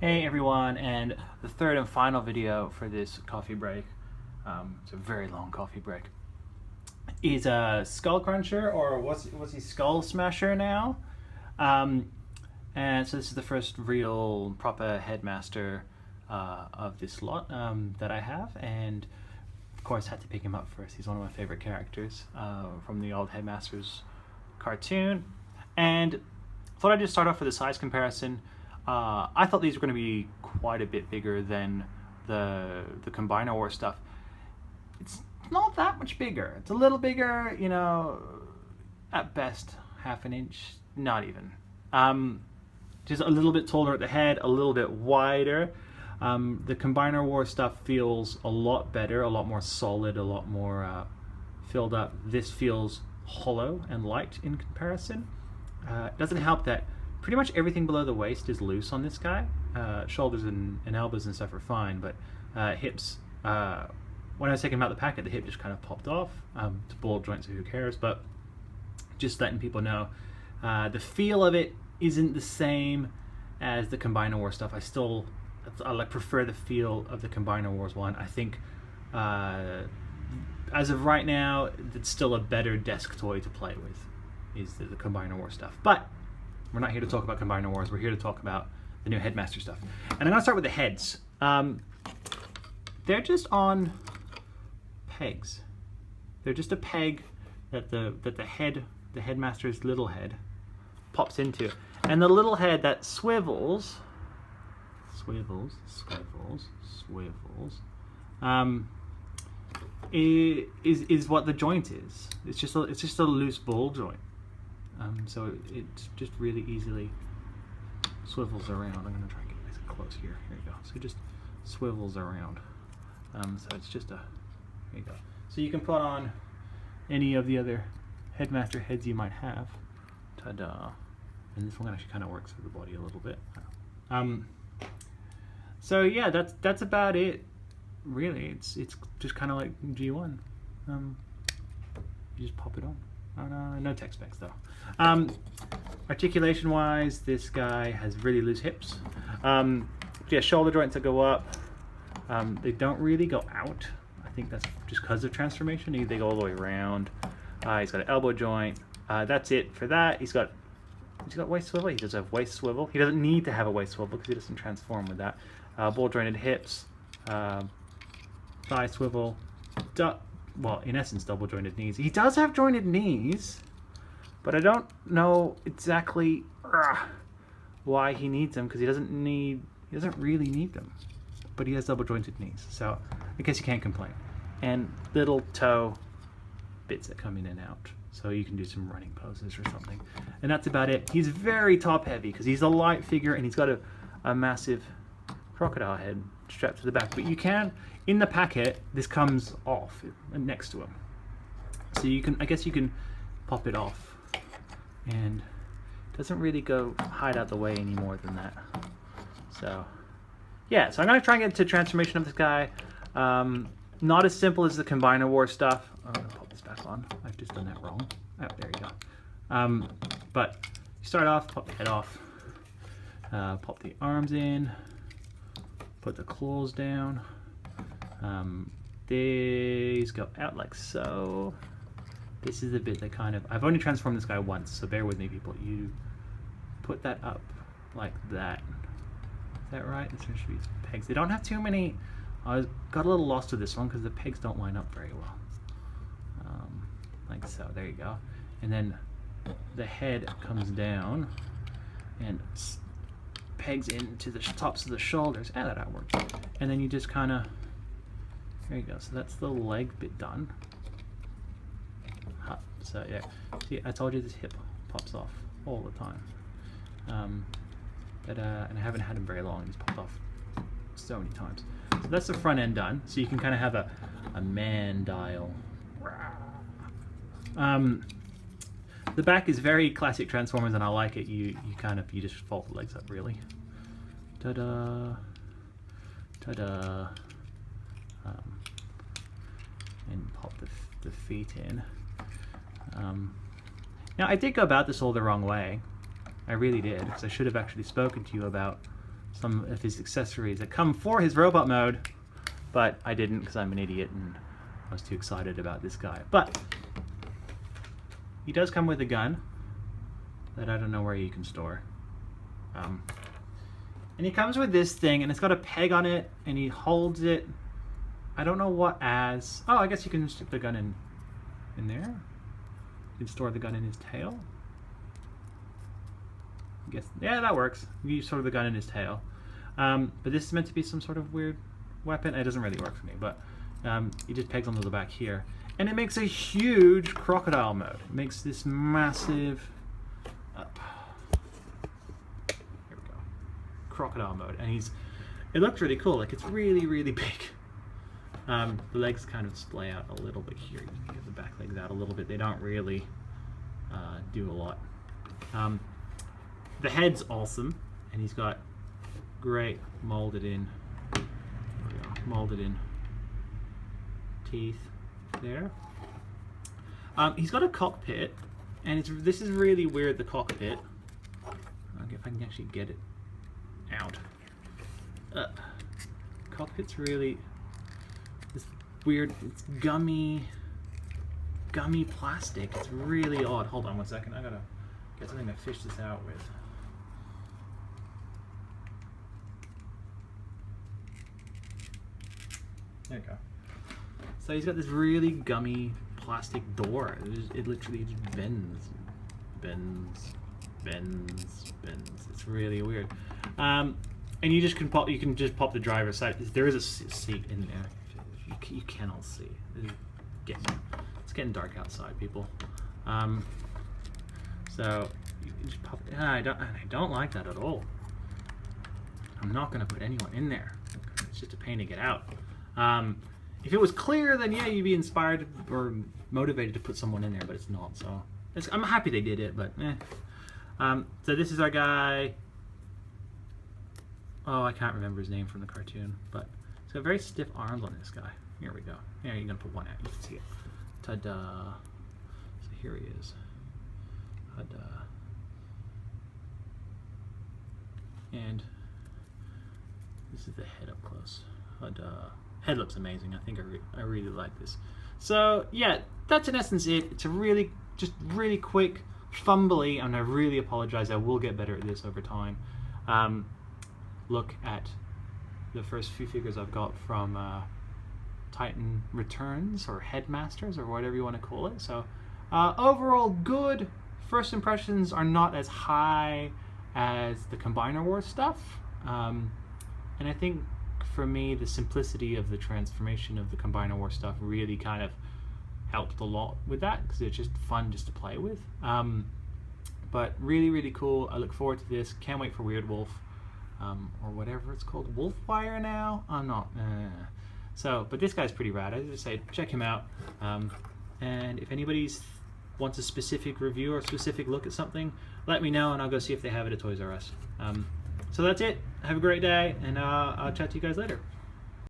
Hey everyone, and the third and final video for this coffee break, it's a very long coffee break, is a Skullcruncher, or what's he, Skullsmasher now? And so this is the first real proper Headmaster of this lot that I have, and of course had to pick him up first. He's one of my favorite characters from the old Headmasters cartoon, and thought I'd just start off with a size comparison. I thought these were going to be quite a bit bigger than the Combiner War stuff. It's not that much bigger. It's a little bigger, you know, at best half an inch, not even. Just a little bit taller at the head, a little bit wider. The Combiner War stuff feels a lot better, a lot more solid, a lot more filled up. This feels hollow and light in comparison. It doesn't help that pretty much everything below the waist is loose on this guy. Shoulders and elbows and stuff are fine, but hips, when I was taking him out the packet, the hip just kind of popped off. It's a ball joint, so who cares? But just letting people know, the feel of it isn't the same as the Combiner War stuff. I like prefer the feel of the Combiner Wars one. I think as of right now, it's still a better desk toy to play with, is the Combiner War stuff. But we're not here to talk about Combiner Wars. We're here to talk about the new Headmaster stuff. And I'm going to start with the heads. They're just on pegs. They're just a peg that the Headmaster's little head pops into. And the little head that swivels, is what the joint is. It's just a loose ball joint. So it just really easily swivels around. I'm going to try and get nice and close here. Here you go. So it just swivels around. So it's just there you go. So you can put on any of the other Headmaster heads you might have. Ta-da. And this one actually kind of works through the body a little bit. So yeah, that's about it. Really, it's just kind of like G1. You just pop it on. No tech specs though. Articulation wise, this guy has really loose hips. Yeah, shoulder joints that go up. They don't really go out. I think that's just because of transformation. They go all the way around. He's got an elbow joint. That's it for that. He's got waist swivel. He does have waist swivel. He doesn't need to have a waist swivel because he doesn't transform with that. Ball jointed hips. Thigh swivel. Well, in essence, double jointed knees. He does have jointed knees, but I don't know exactly why he needs them, because he doesn't really need them, but he has double jointed knees, so I guess you can't complain. And little toe bits that come in and out, so you can do some running poses or something. And that's about it. He's very top heavy because he's a light figure and he's got a massive crocodile head strapped to the back, but you can, in the packet, this comes off next to him, so I guess you can pop it off, and it doesn't really hide out the way any more than that. So yeah, so I'm gonna try and get to transformation of this guy. Not as simple as the Combiner War stuff. I'm gonna pop this back on. I've just done that wrong. Oh, there you go. But you start off, pop the head off, pop the arms in, put the claws down. These go out like so. This is the bit that I've only transformed this guy once, so bear with me, people. You put that up like that. Is that right? This should be pegs. They don't have too many. I got a little lost with this one because the pegs don't line up very well. Like so. There you go. And then the head comes down and pegs into the tops of the shoulders. That works. And then you just there you go. So that's the leg bit done. So yeah, see, I told you this hip pops off all the time. And I haven't had him very long. He's popped off so many times. So that's the front end done. So you can kind of have a man dial. The back is very classic Transformers, and I like it. You just fold the legs up, really. Ta-da, ta-da, and pop the feet in. Now I did go about this all the wrong way. I really did, because I should have actually spoken to you about some of his accessories that come for his robot mode, but I didn't because I'm an idiot and I was too excited about this guy. But he does come with a gun that I don't know where you can store. And he comes with this thing, and it's got a peg on it, and he holds it. I don't know what as. Oh, I guess you can stick the gun in there. You can store the gun in his tail. I guess, yeah, that works. You store the gun in his tail. But this is meant to be some sort of weird weapon. It doesn't really work for me, but he just pegs onto the back here. And it makes a huge crocodile mode. It makes this massive here we go. Crocodile mode. And it looks really cool. Like, it's really, really big. The legs kind of splay out a little bit here. You can get the back legs out a little bit. They don't really do a lot. The head's awesome, and he's got great molded in teeth there. He's got a cockpit, and this is really weird, the cockpit. If I can actually get it out. Cockpit's really this weird, it's gummy plastic. It's really odd. Hold on one second, I gotta get something to fish this out with. There you go. So he's got this really gummy plastic door. It literally just bends. It's really weird. And you can just pop the driver's side. There is a seat in there. You cannot see. It's getting dark outside, people. So you can just pop it. And I don't like that at all. I'm not going to put anyone in there. It's just a pain to get out. If it was clear, then yeah, you'd be inspired or motivated to put someone in there, but it's not. So I'm happy they did it, but eh. So this is our guy. Oh, I can't remember his name from the cartoon, but he's got very stiff arms on this guy. Here we go. Here, you're gonna put one out. You can see it. Ta-da! So here he is. Ta-da! And this is the head up close. Ta-da! Head looks amazing. I think I really like this. So yeah, that's in essence it. It's a just really quick, fumbly, and I really apologize. I will get better at this over time. Look at the first few figures I've got from Titan Returns or Headmasters or whatever you want to call it. So overall good. First impressions are not as high as the Combiner Wars stuff, and I think for me the simplicity of the transformation of the Combiner Wars stuff really kind of helped a lot with that because it's just fun just to play with. But really cool. I look forward to this. Can't wait for Weird Wolf. Or whatever it's called, Wolfwire now? I'm not. But this guy's pretty rad. I just say check him out. And if anybody wants a specific review or a specific look at something, let me know and I'll go see if they have it at Toys R Us. So that's it. Have a great day, and I'll chat to you guys later.